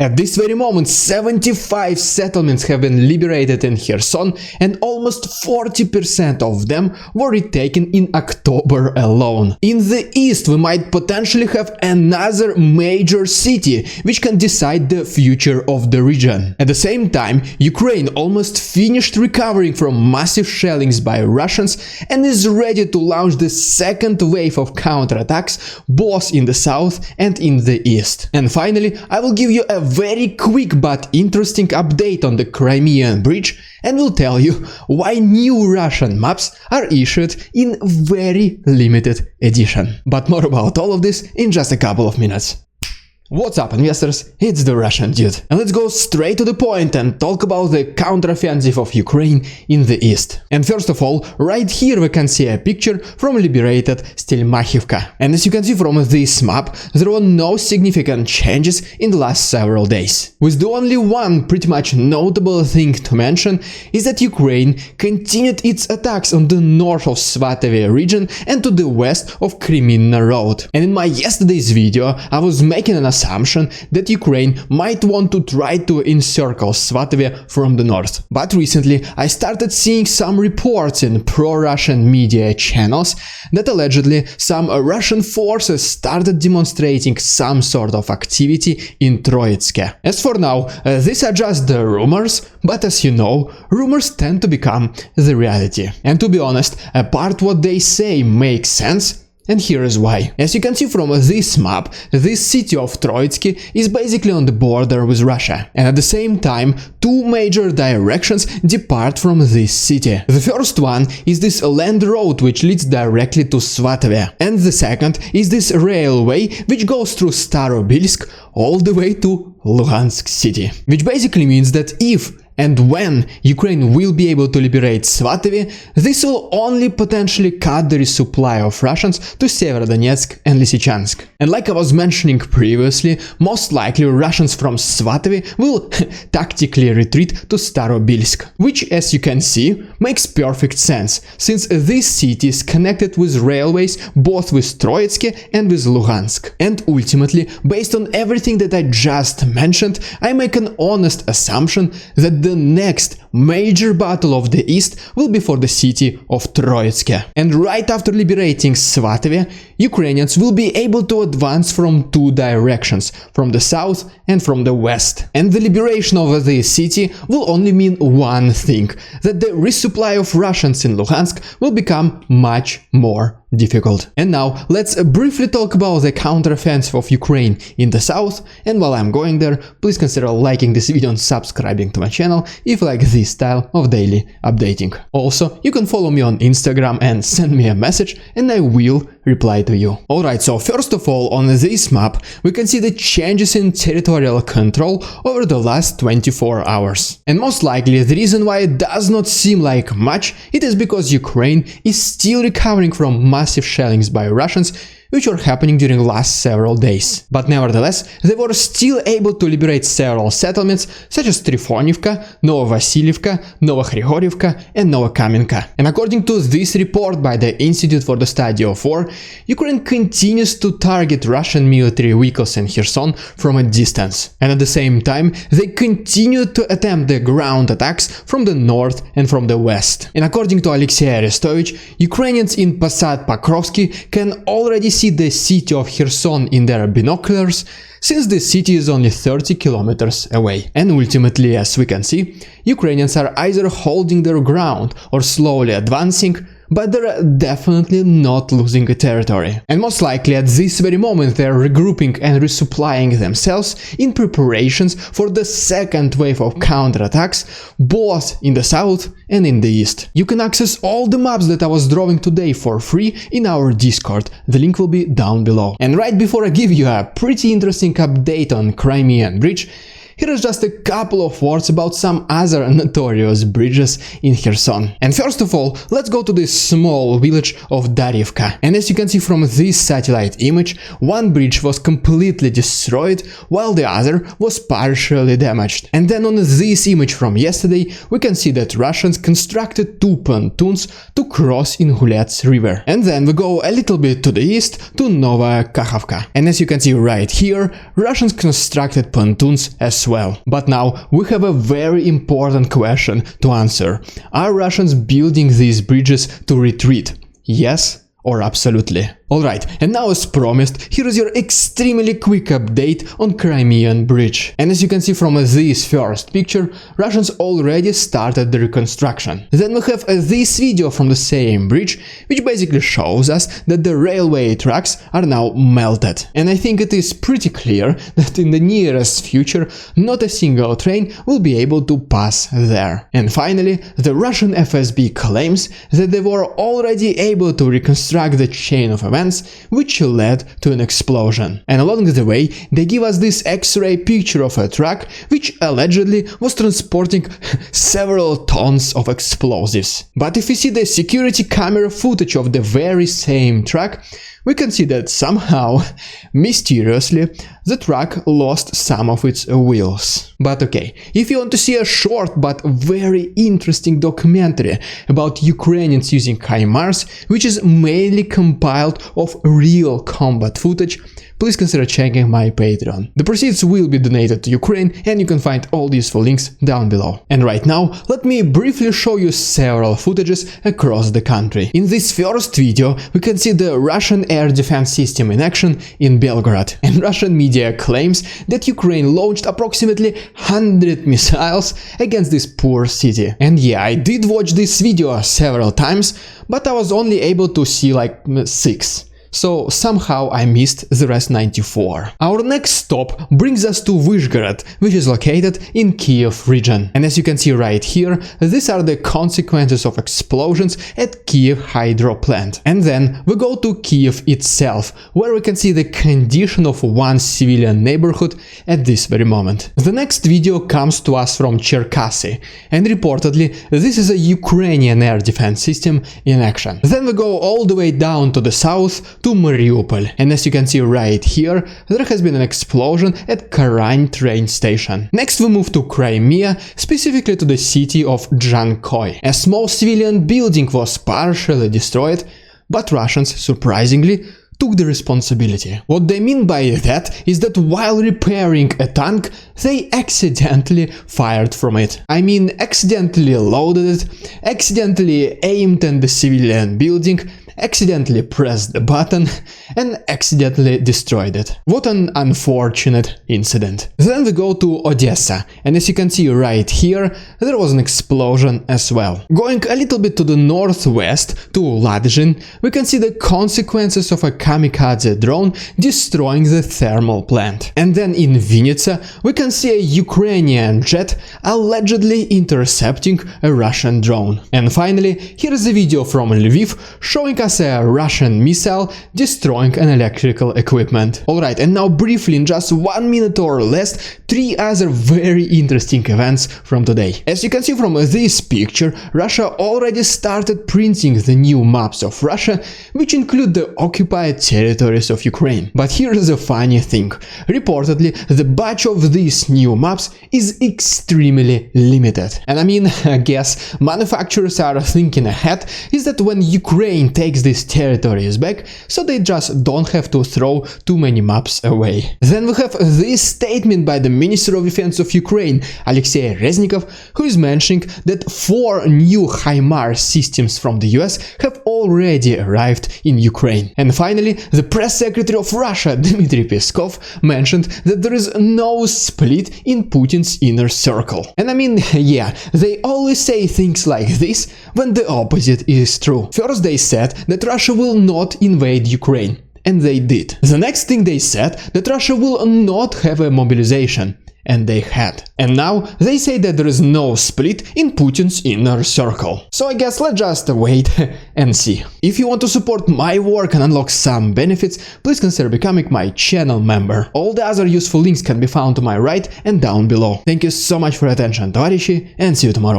At this very moment, 75 settlements have been liberated in Kherson, and almost 40% of them were retaken in October alone. In the east, we might potentially have another major city, which can decide the future of the region. At the same time, Ukraine almost finished recovering from massive shellings by Russians and is ready to launch the second wave of counterattacks, both in the south and in the east. And finally, I will give you a very quick but interesting update on the Crimean bridge, and will tell you why new Russian maps are issued in very limited edition. But more about all of this in just a couple of minutes. What's up, investors? It's the Russian dude. And let's go straight to the point and talk about the counteroffensive of Ukraine in the east. And first of all, right here we can see a picture from liberated Stelmachivka. And as you can see from this map, there were no significant changes in the last several days. With the only one pretty much notable thing to mention is that Ukraine continued its attacks on the north of Svatove region and to the west of Crimean road. And in my yesterday's video, I was making an assumption that Ukraine might want to try to encircle Svatove from the north. But recently I started seeing some reports in pro-Russian media channels that allegedly some Russian forces started demonstrating some sort of activity in Troitske. As for now, these are just the rumors, but as you know, rumors tend to become the reality. And to be honest, apart what they say makes sense. And here is why. As you can see from this map, this city of Troitske is basically on the border with Russia. And at the same time, two major directions depart from this city. The first one is this land road which leads directly to Svatove. And the second is this railway which goes through Starobilsk all the way to Luhansk city. Which basically means that if and when Ukraine will be able to liberate Svatove, this will only potentially cut the resupply of Russians to Severodonetsk and Lysychansk. And like I was mentioning previously, most likely Russians from Svatove will tactically retreat to Starobilsk, which, as you can see, makes perfect sense, since this city is connected with railways both with Troitske and with Luhansk. And ultimately, based on everything that I just mentioned, I make an honest assumption that the next major battle of the east will be for the city of Troitske. And right after liberating Svatove, Ukrainians will be able to advance from two directions, from the south and from the west. And the liberation of the city will only mean one thing, that the resupply of Russians in Luhansk will become much more difficult. And now let's briefly talk about the counteroffensive of Ukraine in the south, and while I'm going there, please consider liking this video and subscribing to my channel if you like this style of daily updating. Also, you can follow me on Instagram and send me a message and I will reply to you. Alright, so first of all, on this map we can see the changes in territorial control over the last 24 hours. And most likely the reason why it does not seem like much, it is because Ukraine is still recovering from massive shellings by Russians, which were happening during the last several days. But nevertheless, they were still able to liberate several settlements such as Trifonivka, Novovasilievka, Novokhrigorivka and Novokamenka. And according to this report by the Institute for the Study of War, Ukraine continues to target Russian military vehicles in Kherson from a distance. And at the same time, they continue to attempt the ground attacks from the north and from the west. And according to Alexei Arestovich, Ukrainians in Posad Pokrovsky can already see the city of Kherson in their binoculars, since the city is only 30 kilometers away. And ultimately, as we can see, Ukrainians are either holding their ground or slowly advancing, but they're definitely not losing territory. And most likely at this very moment they're regrouping and resupplying themselves in preparations for the second wave of counterattacks, both in the south and in the east. You can access all the maps that I was drawing today for free in our Discord, the link will be down below. And right before I give you a pretty interesting update on Crimean bridge, here is just a couple of words about some other notorious bridges in Kherson. And first of all, let's go to this small village of Darivka. And as you can see from this satellite image, one bridge was completely destroyed while the other was partially damaged. And then on this image from yesterday, we can see that Russians constructed two pontoons to cross Ingulets river. And then we go a little bit to the east to Nova Kakhovka. And as you can see right here, Russians constructed pontoons as well. But now we have a very important question to answer. Are Russians building these bridges to retreat? Yes or absolutely? Alright, and now as promised, here is your extremely quick update on Crimean bridge. And as you can see from this first picture, Russians already started the reconstruction. Then we have this video from the same bridge, which basically shows us that the railway tracks are now melted. And I think it is pretty clear that in the nearest future, not a single train will be able to pass there. And finally, the Russian FSB claims that they were already able to reconstruct the chain of events which led to an explosion. And along the way, they give us this X-ray picture of a truck which allegedly was transporting several tons of explosives. But if we see the security camera footage of the very same truck, we can see that somehow, mysteriously, the truck lost some of its wheels. But okay, if you want to see a short but very interesting documentary about Ukrainians using HIMARS, which is mainly compiled of real combat footage, please consider checking my Patreon. The proceeds will be donated to Ukraine, and you can find all the useful links down below. And right now, let me briefly show you several footages across the country. In this first video, we can see the Russian air defense system in action in Belgorod. And Russian media claims that Ukraine launched approximately 100 missiles against this poor city. And yeah, I did watch this video several times, but I was only able to see like 6. So somehow I missed the rest 94. Our next stop brings us to Vyshgorod, which is located in Kiev region. And as you can see right here, these are the consequences of explosions at Kiev hydro plant. And then we go to Kiev itself, where we can see the condition of one civilian neighborhood at this very moment. The next video comes to us from Cherkasy, and reportedly this is a Ukrainian air defense system in action. Then we go all the way down to the south to Mariupol, and as you can see right here, there has been an explosion at Kherson train station. Next we move to Crimea, specifically to the city of Dzhankoi. A small civilian building was partially destroyed, but Russians, surprisingly, took the responsibility. What they mean by that is that while repairing a tank, they accidentally fired from it. I mean, accidentally loaded it, accidentally aimed at the civilian building, accidentally pressed the button, and accidentally destroyed it. What an unfortunate incident. Then we go to Odessa, and as you can see right here, there was an explosion as well. Going a little bit to the northwest, to Ladizhin, we can see the consequences of a kamikaze drone destroying the thermal plant. And then in Vinnytsia, we can see a Ukrainian jet allegedly intercepting a Russian drone. And finally, here is a video from Lviv showing us a Russian missile destroying an electrical equipment. Alright, and now briefly, in just 1 minute or less, 3 other very interesting events from today. As you can see from this picture, Russia already started printing the new maps of Russia, which include the occupied territories of Ukraine. But here is a funny thing. Reportedly, the batch of these new maps is extremely limited. And I mean, I guess manufacturers are thinking ahead, is that when Ukraine takes these territories back, so they just don't have to throw too many maps away. Then we have this statement by the Minister of Defense of Ukraine, Alexei Reznikov, who is mentioning that 4 new HIMARS systems from the US have already arrived in Ukraine. And finally, the press secretary of Russia, Dmitry Peskov, mentioned that there is no split in Putin's inner circle. And I mean, yeah, they always say things like this when the opposite is true. First they said that Russia will not invade Ukraine, and they did. The next thing they said that Russia will not have a mobilization, and they had. And now they say that there is no split in Putin's inner circle. So I guess let's just wait and see. If you want to support my work and unlock some benefits, please consider becoming my channel member. All the other useful links can be found to my right and down below. Thank you so much for your attention, товарищи, and see you tomorrow.